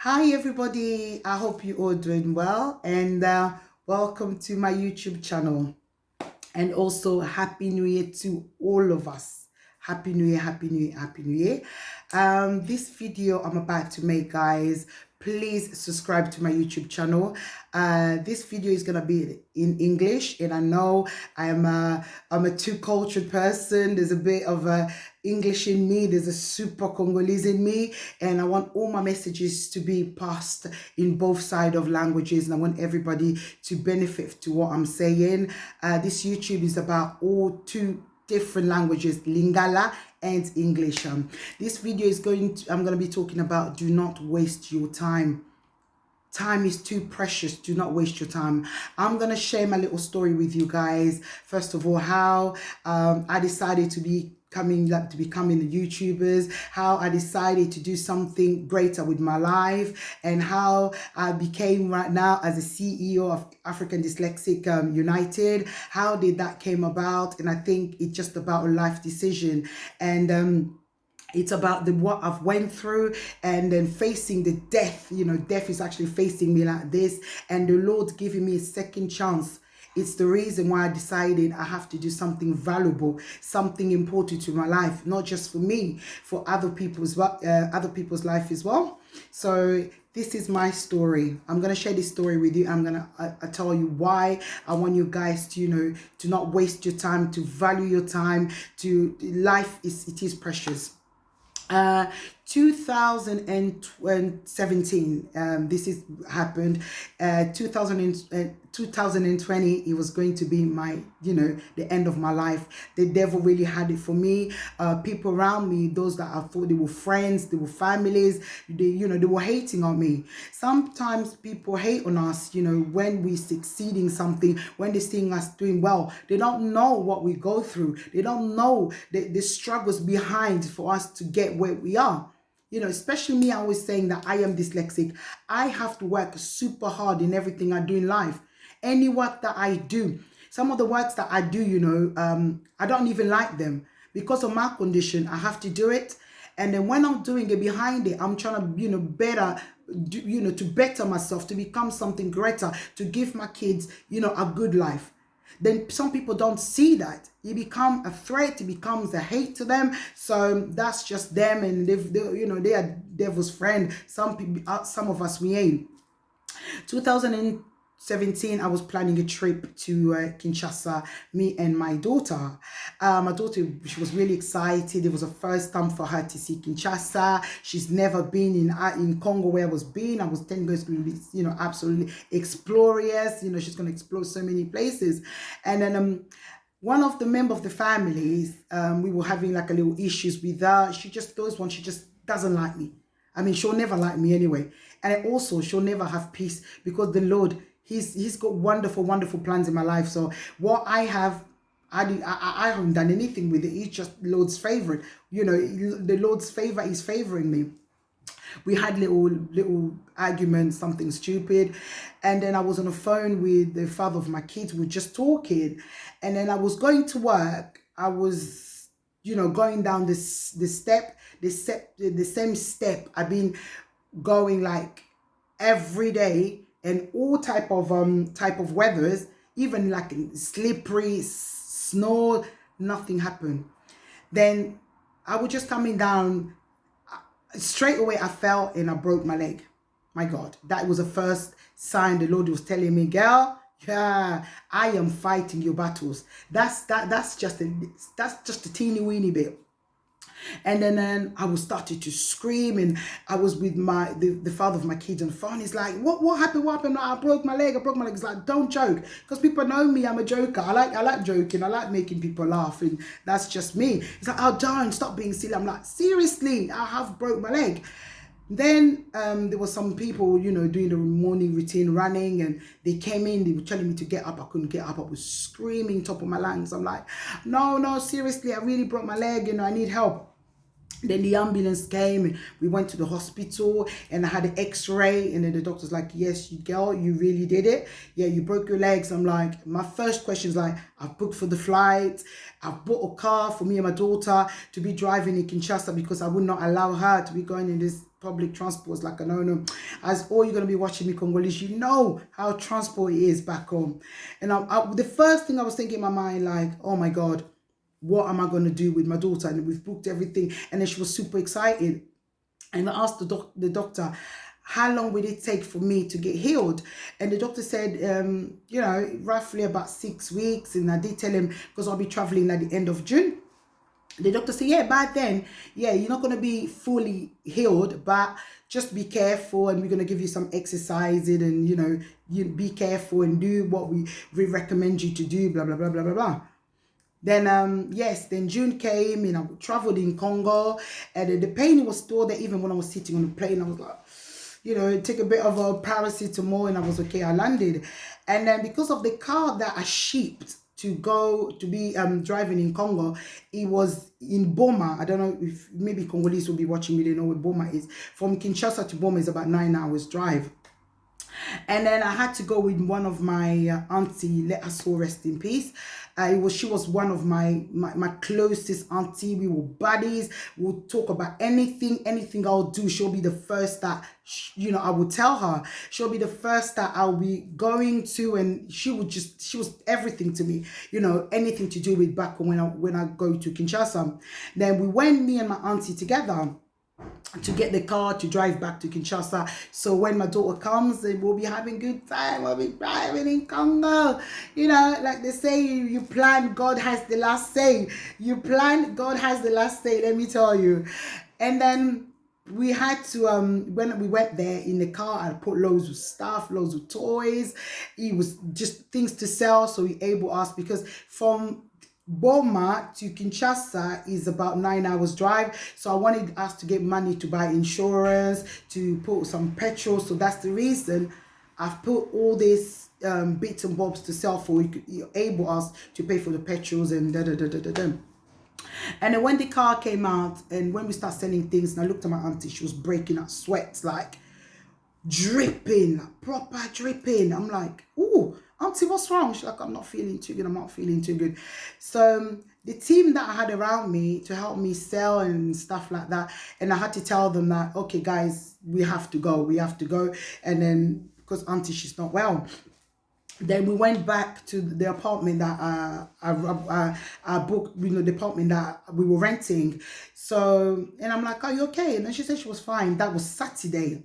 Hi everybody, I hope you all doing well and welcome to my YouTube channel, and also happy new year to all of us. Happy new year, happy new year, happy new year. This video I'm about to make, guys, please subscribe to my YouTube channel. This video is gonna be in English, and I know I'm a too cultured person. There's a bit of English in me, there's a super Congolese in me, and I want all my messages to be passed in both side of languages, and I want everybody to benefit to what I'm saying. This YouTube is about all two different languages, Lingala and English. This video is I'm going to be talking about do not waste your time. Time is too precious. Do not waste your time. I'm going to share my little story with you guys. First of all, how I decided to becoming the YouTubers, how I decided to do something greater with my life, and how I became right now as a CEO of African Dyslexic United. How did that came about? And I think it's just about a life decision, and it's about what I've went through, and then facing the death. Death is actually facing me like this, and the Lord giving me a second chance. It's the reason why I decided I have to do something valuable, something important to my life, not just for me, for other people's life as well. So this is my story. I'm gonna share this story with you. I'm gonna tell you why I want you guys to to not waste your time, to value your time. To life is precious. uh 2017, this is happened. 2020, it was going to be my the end of my life. The devil really had it for me. People around me, those that I thought they were friends, they were families, they were hating on me. Sometimes people hate on us when we succeed in something, when they seeing us doing well. They don't know what we go through. They don't know the struggles behind for us to get where we are. Especially me, I always saying that I am dyslexic. I have to work super hard in everything I do in life. Any work that I do, some of the works that I do, I don't even like them because of my condition. I have to do it. And then when I'm doing it behind it, I'm trying to, to better myself, to become something greater, to give my kids, a good life. Then some people don't see that. You become a threat, it becomes a hate to them. So that's just them, and they are devil's friend. Some people, some of us, we ain't. 2017, I was planning a trip to Kinshasa, me and my daughter. My daughter, she was really excited. It was the first time for her to see Kinshasa. She's never been in Congo, where I was been. I was going to be, absolutely explorers. She's going to explore so many places. And then one of the members of the families, we were having like a little issues with her. She just doesn't like me. I mean, she'll never like me anyway. And also, she'll never have peace, because the Lord, He's got wonderful, wonderful plans in my life. So what I have, I haven't done anything with it. It's just Lord's favorite. The Lord's favor is favoring me. We had little arguments, something stupid, and then I was on the phone with the father of my kids. We were just talking, and then I was going to work. I was, going down the same step I've been going like every day, and all type of weathers, even like slippery snow. Nothing happened. Then I was just coming down. Straight away I fell and I broke my leg. My God, that was the first sign the Lord was telling me, girl, yeah, I am fighting your battles. That's just a teeny weeny bit. And then I was started to scream, and I was with the father of my kids on the phone. He's like, what happened? What happened? I broke my leg. It's like, don't joke, because people know me. I'm a joker. I like joking. I like making people laugh, and that's just me. He's like, oh, don't stop being silly. I'm like, seriously, I have broke my leg. Then there were some people, doing the morning routine, running, and they came in. They were telling me to get up. I couldn't get up. I was screaming top of my lungs. I'm like, no, seriously, I really broke my leg. I need help. Then the ambulance came, and we went to the hospital, and I had an x-ray, and then the doctor's like, yes, girl, you really did it. Yeah, you broke your legs. I'm like, my first question is like, I've booked for the flight. I've bought a car for me and my daughter to be driving in Kinshasa, because I would not allow her to be going in this public transport is like a no-no. As all you're going to be watching me Congolese, you know how transport is back home. And the first thing I was thinking in my mind, like, oh my God, what am I going to do with my daughter? And we've booked everything. And then she was super excited. And I asked the doctor, how long will it take for me to get healed? And the doctor said, you know, roughly about 6 weeks. And I did tell him, because I'll be traveling at the end of June. The doctor said, yeah, by then, yeah, you're not going to be fully healed, but just be careful, and we're going to give you some exercising, and, you know, you be careful and do what we recommend you to do, blah, blah, blah, blah, blah, blah. Then, yes, then June came, and I traveled in Congo, and the pain was still there. Even when I was sitting on the plane, I was like, you know, take a bit of a paracetamol, and I was okay. I landed. And then because of the car that I shipped to go to be driving in Congo, it was in Boma. I don't know if maybe Congolese will be watching me, they know what Boma is. From Kinshasa to Boma is about 9 hours drive. And then I had to go with one of my auntie, let her soul rest in peace. She was one of my closest auntie. We were buddies. We'll talk about anything I'll do. She'll be the first that, you know, I will tell her. She'll be the first that I'll be going to, and she was everything to me. You know, anything to do with back when I go to Kinshasa. Then we went, me and my auntie together, to get the car to drive back to Kinshasa. So when my daughter comes, we'll be having good time. We'll be driving in Congo. You know, like they say, you plan, God has the last say. You plan, God has the last say, let me tell you. And then we had to, when we went there in the car, I put loads of stuff, loads of toys. It was just things to sell. So we able us, because from Boma to Kinshasa is about 9 hours drive. So I wanted us to get money to buy insurance, to put some petrol. So that's the reason I've put all these bits and bobs to sell for you, able us to pay for the petrols and da. And then when the car came out, and when we start selling things, and I looked at my auntie, she was breaking out sweats, like dripping, like proper dripping. I'm like, ooh, auntie, what's wrong? She's like, I'm not feeling too good. I'm not feeling too good. So the team that I had around me to help me sell and stuff like that, and I had to tell them that, okay, guys, we have to go. And then because auntie, she's not well. Then we went back to the apartment that I booked, you know, the apartment that we were renting. So, and I'm like, are you okay? And then she said she was fine. That was Saturday.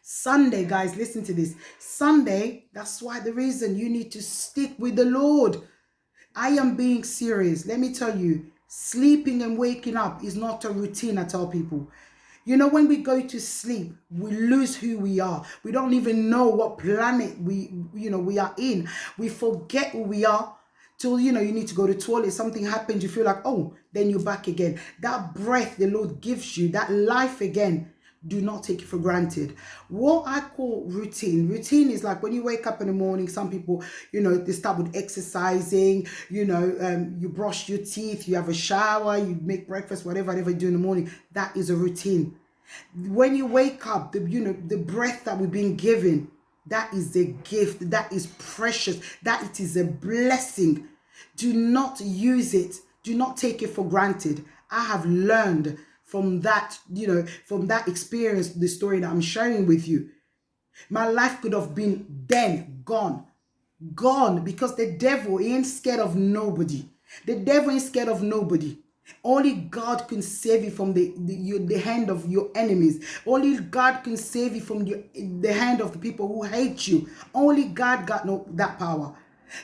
Sunday, guys, listen to this. Sunday, that's why the reason you need to stick with the Lord. I am being serious. Let me tell you, sleeping and waking up is not a routine, I tell people. You know, when we go to sleep, we lose who we are. We don't even know what planet we are in. We forget who we are till, you know, you need to go to the toilet. Something happens, you feel like, oh, then you're back again. That breath the Lord gives you, that life again, do not take it for granted. What I call routine is like when you wake up in the morning, some people, you know, they start with exercising, you know, you brush your teeth, you have a shower, you make breakfast, whatever you do in the morning. That is a routine. When you wake up, the breath that we've been given, that is a gift, that is precious, that it is a blessing. Do not use it. Do not take it for granted. I have learned from that, you know, from that experience, the story that I'm sharing with you. My life could have been then gone, because the devil ain't scared of nobody. The devil ain't scared of nobody. Only God can save you from the hand of your enemies. Only God can save you from the hand of the people who hate you. Only God got that power.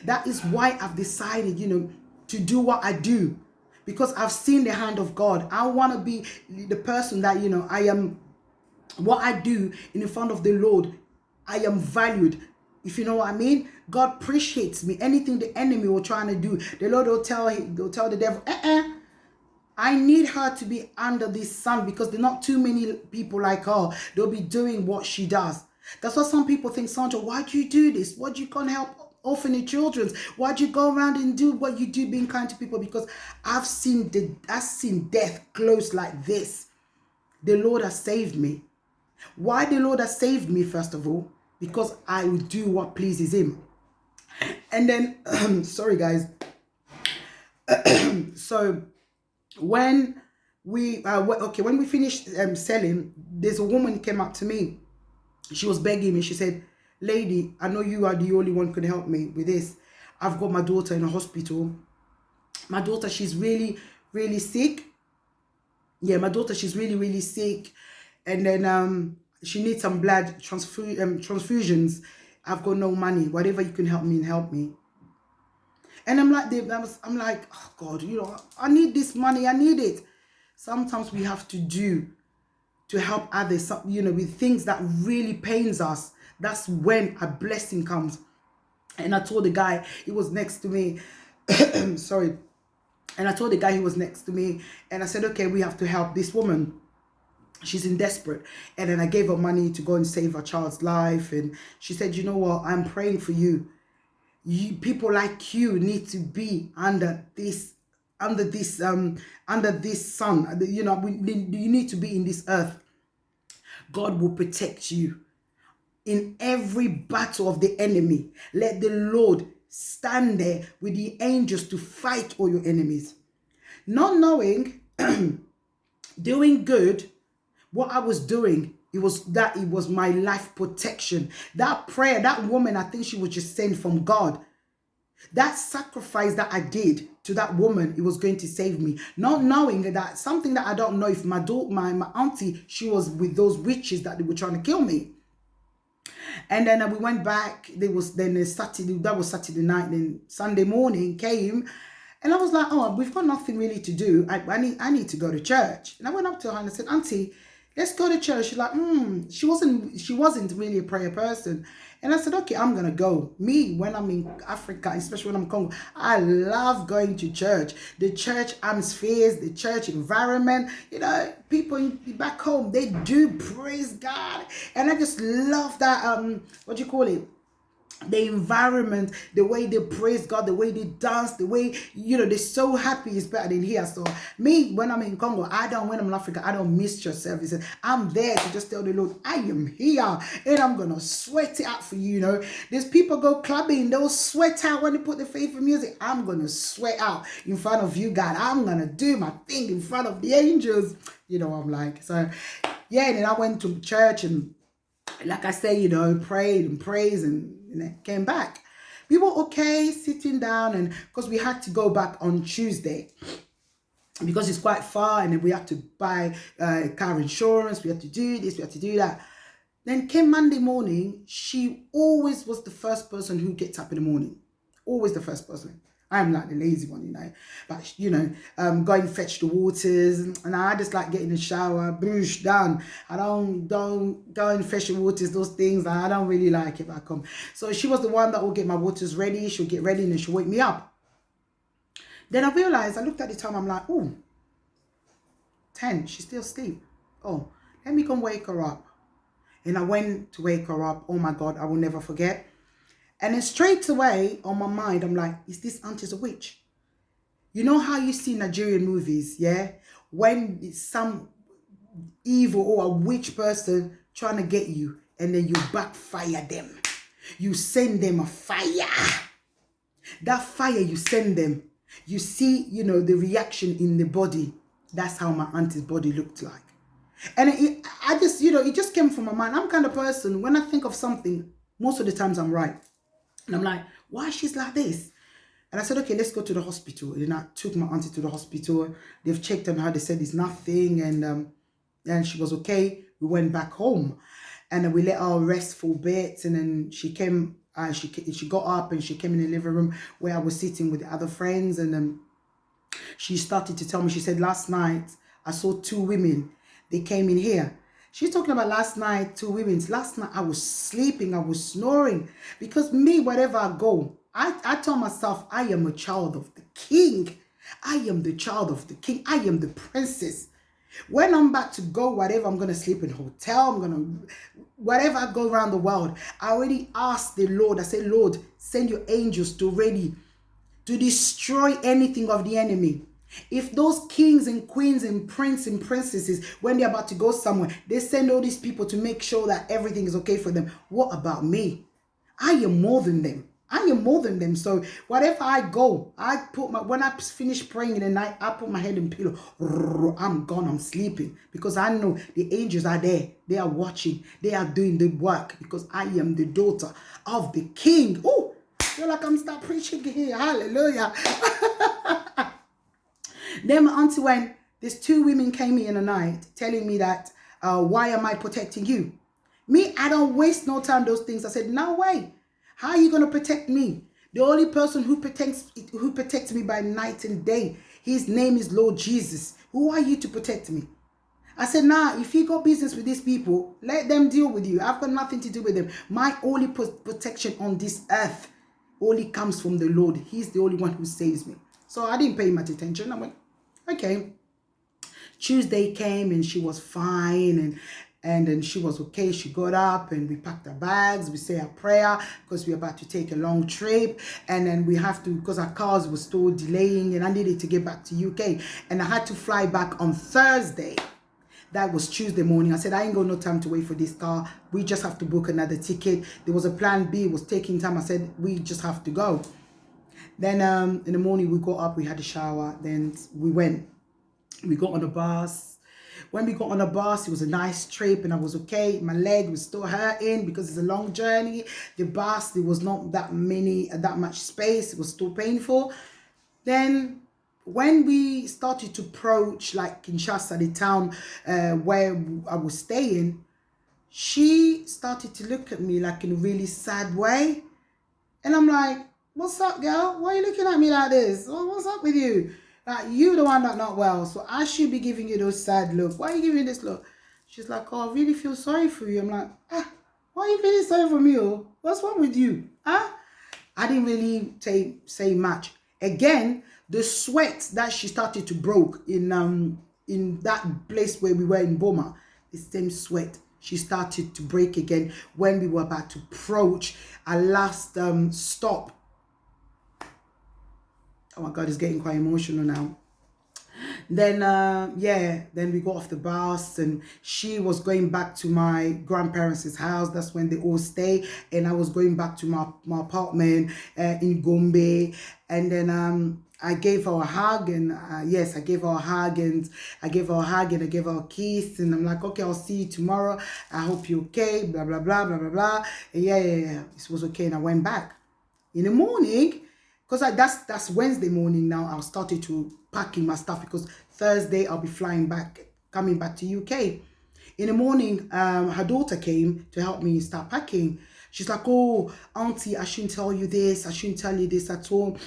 That is why I've decided, you know, to do what I do. Because I've seen the hand of God. I want to be the person that, you know, I am, what I do in front of the Lord, I am valued. If you know what I mean, God appreciates me. Anything the enemy will trying to do, the Lord will tell the devil, I need her to be under this sun, because there are not too many people like her. They'll be doing what she does. That's what some people think, Sandra, why do you do this? Why do you can't help orphanage children? Why'd you go around and do what you do, being kind to people? Because I've seen death close like this. The Lord has saved me. Why the Lord has saved me, first of all? Because I will do what pleases him. And then, sorry guys. So when when we finished selling, there's a woman came up to me. She was begging me. She said, lady, I know you are the only one who can help me with this. I've got my daughter in a hospital. My daughter, she's really, really sick. Yeah, my daughter, she's really, really sick. And then she needs some blood transfusions. I've got no money. Whatever you can help me and help me. And I'm like, I'm like, oh God, you know, I need this money. I need it. Sometimes we have to do to help others, you know, with things that really pains us. That's when a blessing comes. And I told the guy, he was next to me. Sorry. And I told the guy he was next to me, and I said, okay, we have to help this woman. She's in desperate. And then I gave her money to go and save her child's life. And she said, you know what, I'm praying for you. People like you need to be under this sun. You know, you need to be in this earth. God will protect you in every battle of the enemy. Let the Lord stand there with the angels to fight all your enemies. Not knowing, doing good, what I was doing, it was my life protection. That prayer, that woman, I think she was just sent from God. That sacrifice that I did to that woman, it was going to save me. Not knowing that something that I don't know, if my auntie, she was with those witches that they were trying to kill me. And then we went back. That was Saturday night. Then Sunday morning came, and I was like, oh, we've got nothing really to do. I need to go to church. And I went up to her and I said, auntie, let's go to church. She's like, she wasn't really a prayer person. And I said, okay, I'm going to go. Me, when I'm in Africa, especially when I'm in Congo, I love going to church. The church atmospheres, the church environment, you know, people back home, they do praise God. And I just love that, what do you call it? The environment, the way they praise God, the way they dance, the way, you know, they're so happy is better than here. So me, when I'm in Congo, when I'm in Africa, I don't miss church services. I'm there to just tell the Lord, I am here and I'm going to sweat it out for you, you know. There's people go clubbing, they'll sweat out when they put their faith in music. I'm going to sweat out in front of you, God. I'm going to do my thing in front of the angels. You know what I'm like. So yeah, and then I went to church and like I say, you know, prayed and praised and came back. We were okay sitting down, and because we had to go back on Tuesday because it's quite far, and then we had to buy car insurance, we had to do this, we had to do that. Then came Monday morning. She always was the first person who gets up in the morning, always the first person. I'm like the lazy one, you know, but you know, go and fetch the waters, and I just like getting in the shower, boosh, done. I don't go and fetch the waters, those things. I don't really like it back home. So she was the one that will get my waters ready. She'll get ready and then she'll wake me up. Then I realized, I looked at the time, I'm like, oh, 10, she's still asleep. Oh, let me go and wake her up. And I went to wake her up. Oh my God, I will never forget. And then straight away on my mind, I'm like, is this auntie's a witch? You know how you see Nigerian movies, yeah? When it's some evil or a witch person trying to get you, and then you backfire them. You send them a fire. That fire you send them, you see, you know, the reaction in the body. That's how my auntie's body looked like. And I just, you know, it just came from my mind. I'm kind of person, when I think of something, most of the times I'm right. And I'm like, why she's like this? And I said, okay, let's go to the hospital. And I took my auntie to the hospital. They've checked on her. They said it's nothing. And she was okay. We went back home. And then we let her rest for a bit. And then she came, she got up and she came in the living room where I was sitting with the other friends. And then she started to tell me, she said, last night, I saw 2 women. They came in here. She's talking about last night, 2 women. Last night, I was sleeping. I was snoring. Because me, wherever I go, I tell myself, I am a child of the king. I am the child of the king. I am the princess. When I'm about to go, whatever, I'm going to sleep in a hotel. Whatever I go around the world, I already asked the Lord. I said, Lord, send your angels to ready to destroy anything of the enemy. If those kings and queens and princes and princesses, when they're about to go somewhere, they send all these people to make sure that everything is okay for them. What about me? I am more than them. I am more than them. So whatever I go, when I finish praying in the night, I put my head in pillow. I'm gone, I'm sleeping. Because I know the angels are there. They are watching. They are doing the work. Because I am the daughter of the king. Oh, feel like I'm start preaching here. Hallelujah. Then my auntie went, these two women came in the night telling me that, why am I protecting you? Me, I don't waste no time those things. I said, no way. How are you going to protect me? The only person who protects me by night and day, his name is Lord Jesus. Who are you to protect me? I said, nah, if you got business with these people, let them deal with you. I've got nothing to do with them. My only protection on this earth only comes from the Lord. He's the only one who saves me. So I didn't pay much attention. I went, okay. Tuesday came and she was fine and then she was okay. She got up and we packed our bags. We say a prayer because we're about to take a long trip. And then we have to, because our cars were still delaying and I needed to get back to UK. And I had to fly back on Thursday. That was Tuesday morning. I said, I ain't got no time to wait for this car. We just have to book another ticket. There was a plan B. It was taking time. I said, we just have to go. Then in the morning we got up. We had a shower. Then we went. We got on a bus. When we got on a bus, it was a nice trip and I was okay. My leg was still hurting because it's a long journey. The bus, there was not that much space. It was still painful. Then when we started to approach like Kinshasa, the town where I was staying, she started to look at me like in a really sad way. And I'm like, what's up, girl? Why are you looking at me like this? What's up with you? Like, you the one that not well. So I should be giving you those sad looks. Why are you giving this look? She's like, oh, I really feel sorry for you. I'm like, why are you feeling sorry for me? Oh? What's wrong with you? I didn't really say much. Again, the sweat that she started to broke in that place where we were in Boma, the same sweat she started to break again when we were about to approach our last stop. Oh my God, it's getting quite emotional now. Then, then we got off the bus and she was going back to my grandparents' house. That's when they all stay. And I was going back to my apartment in Gombe. And then I gave her a hug and yes, I gave her a hug and I gave her a kiss. And I'm like, okay, I'll see you tomorrow. I hope you're okay, blah, blah, blah, blah, blah, blah. And yeah. It was okay. And I went back. In the morning, because that's Wednesday morning now, I started to packing my stuff because Thursday I'll be coming back to UK. In the morning, her daughter came to help me start packing. She's like, oh, auntie, I shouldn't tell you this. I shouldn't tell you this at all.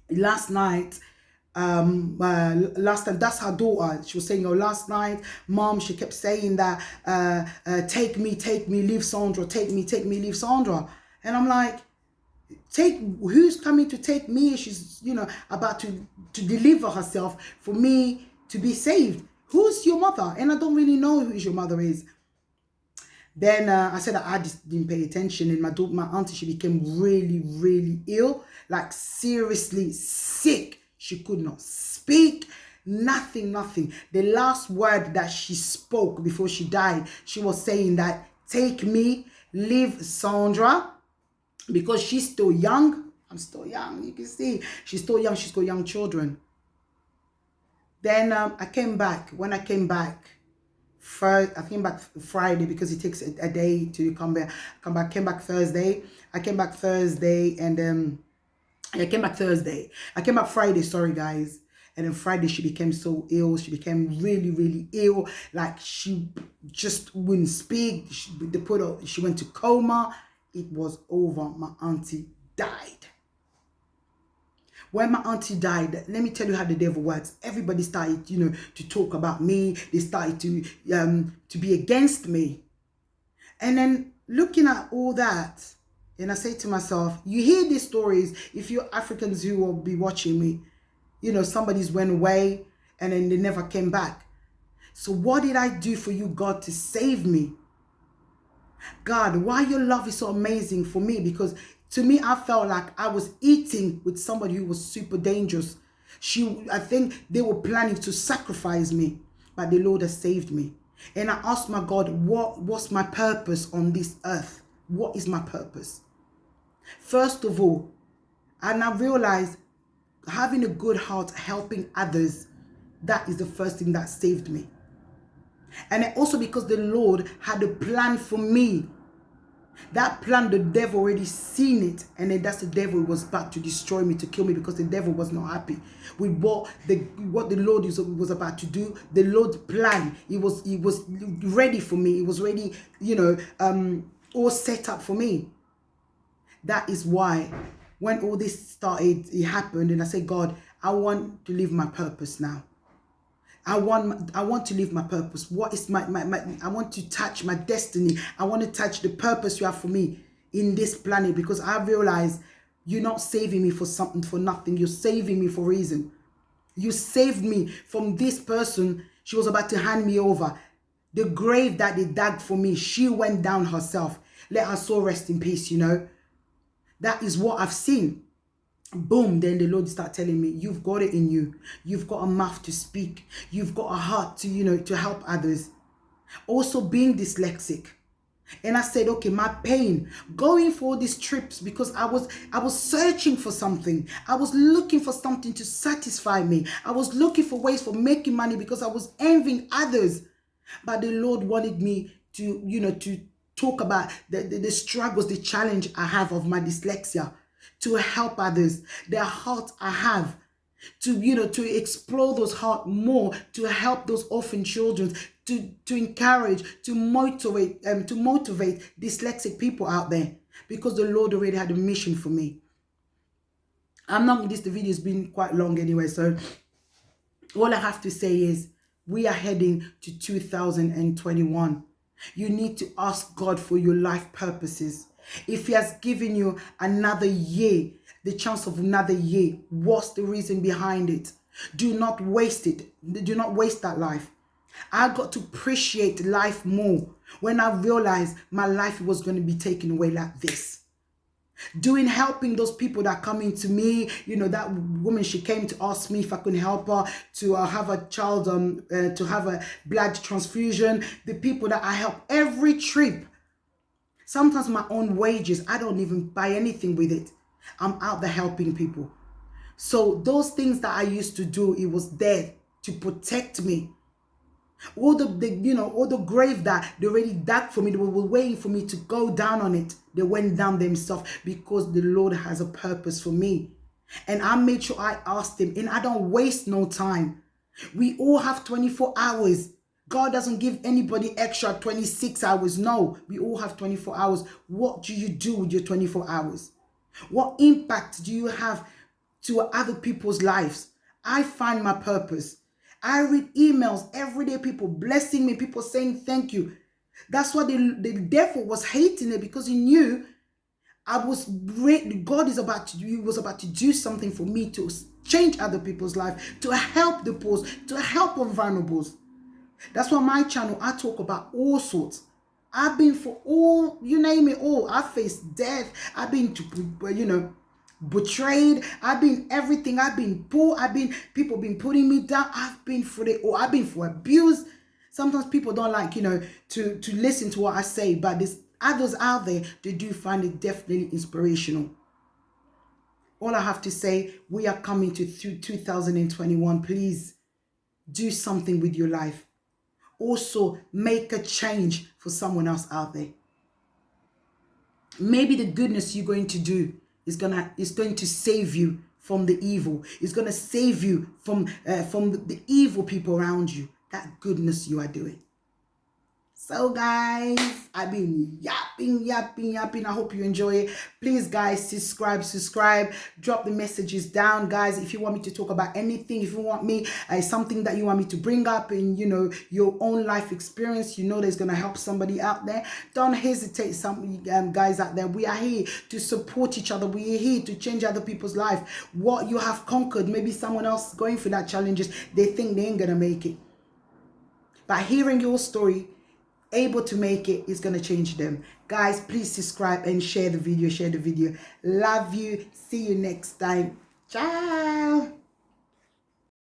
Last night, last time, that's her daughter. She was saying, oh, last night, mom, she kept saying that, take me, leave Sandra, take me, leave Sandra. And I'm like, who's coming to take me? She's, about to deliver herself for me to be saved. Who's your mother? And I don't really know who your mother is. Then I said I just didn't pay attention, and my auntie, she became really, really ill, like seriously sick. She could not speak, nothing. The last word that she spoke before she died, she was saying that, take me, leave Sandra, because she's still young. I'm still young. You can see she's still young. She's got young children. Then I came back. When I came back, I came back Friday because it takes a day to come back. Came back Thursday. I came back Thursday and I came back Thursday. I came back Friday. Sorry, guys. And then Friday she became so ill. She became really, really ill. Like she just wouldn't speak. She went to coma. It was over. My auntie died. When my auntie died, let me tell you how the devil works. Everybody started, to talk about me. They started to be against me. And then looking at all that, and I say to myself, you hear these stories, if you're Africans who will be watching me, somebody's went away and then they never came back. So what did I do for you, God, to save me? God, why your love is so amazing for me? Because to me, I felt like I was eating with somebody who was super dangerous. I think they were planning to sacrifice me, but the Lord has saved me. And I asked my God, what's my purpose on this earth? What is my purpose? First of all, and I realized having a good heart, helping others, that is the first thing that saved me. And also because the Lord had a plan for me. That plan, the devil already seen it, and then that's the devil was about to destroy me, to kill me, because the devil was not happy with what the Lord was about to do. The Lord's plan, he was ready for me. It was ready, all set up for me. That is why when all this started, it happened, and I said, God, I want to live my purpose now. I want to live my purpose. What is my I want to touch my destiny. I want to touch the purpose you have for me in this planet, because I realize you're not saving me for something, for nothing. You're saving me for a reason. You saved me from this person. She was about to hand me over. The grave that they dug for me, she went down herself. Let her soul rest in peace, That is what I've seen. Boom, then the Lord start telling me, you've got it in you. You've got a mouth to speak. You've got a heart to, to help others. Also being dyslexic. And I said, okay, my pain, going for these trips, because I was searching for something. I was looking for something to satisfy me. I was looking for ways for making money, because I was envying others. But the Lord wanted me to, to talk about the struggles, the challenge I have of my dyslexia, to help others, the heart I have, to explore those heart more, to help those orphan children, to encourage, to motivate dyslexic people out there, because the Lord already had a mission for me. The video has been quite long anyway, so all I have to say is we are heading to 2021. You need to ask God for your life purposes. If he has given you another year, the chance of another year, what's the reason behind it? Do not waste it. Do not waste that life. I got to appreciate life more when I realized my life was going to be taken away like this. Helping those people that come into me, that woman, she came to ask me if I could help her to have a child, to have a blood transfusion. The people that I help every trip, sometimes my own wages, I don't even buy anything with it. I'm out there helping people. So those things that I used to do, it was there to protect me. All the grave that they already dug for me, they were waiting for me to go down on it. They went down themselves, because the Lord has a purpose for me. And I made sure I asked him, and I don't waste no time. We all have 24 hours. God doesn't give anybody extra 26 hours. No, we all have 24 hours. What do you do with your 24 hours? What impact do you have to other people's lives? I find my purpose. I read emails every day, people blessing me, people saying thank you. That's why the devil was hating it, because he knew God was about to do something for me to change other people's life, to help the poor, to help the vulnerables. That's why my channel, I talk about all sorts. I've been for all, you name it all. I faced death. I've been betrayed. I've been everything. I've been poor. People been putting me down. I've been for it, or I've been for abuse. Sometimes people don't like, to listen to what I say, but there's others out there, they do find it definitely inspirational. All I have to say, we are coming to 2021. Please do something with your life. Also, make a change for someone else out there. Maybe the goodness you're going to do is going to save you from the evil. It's going to save you from the evil people around you. That goodness you are doing. So guys, I've been yapping. I hope you enjoy it. Please guys, subscribe, drop the messages down, guys. If you want me to talk about anything, if you want me something that you want me to bring up in your own life experience, that's gonna help somebody out there, don't hesitate. Some guys out there, we are here to support each other. We are here to change other people's life. What you have conquered, maybe someone else going through that challenges, they think they ain't gonna make it. By hearing your story, able to make it, is going to change them. Guys, please subscribe and share the video. Love you. See you next time. Ciao.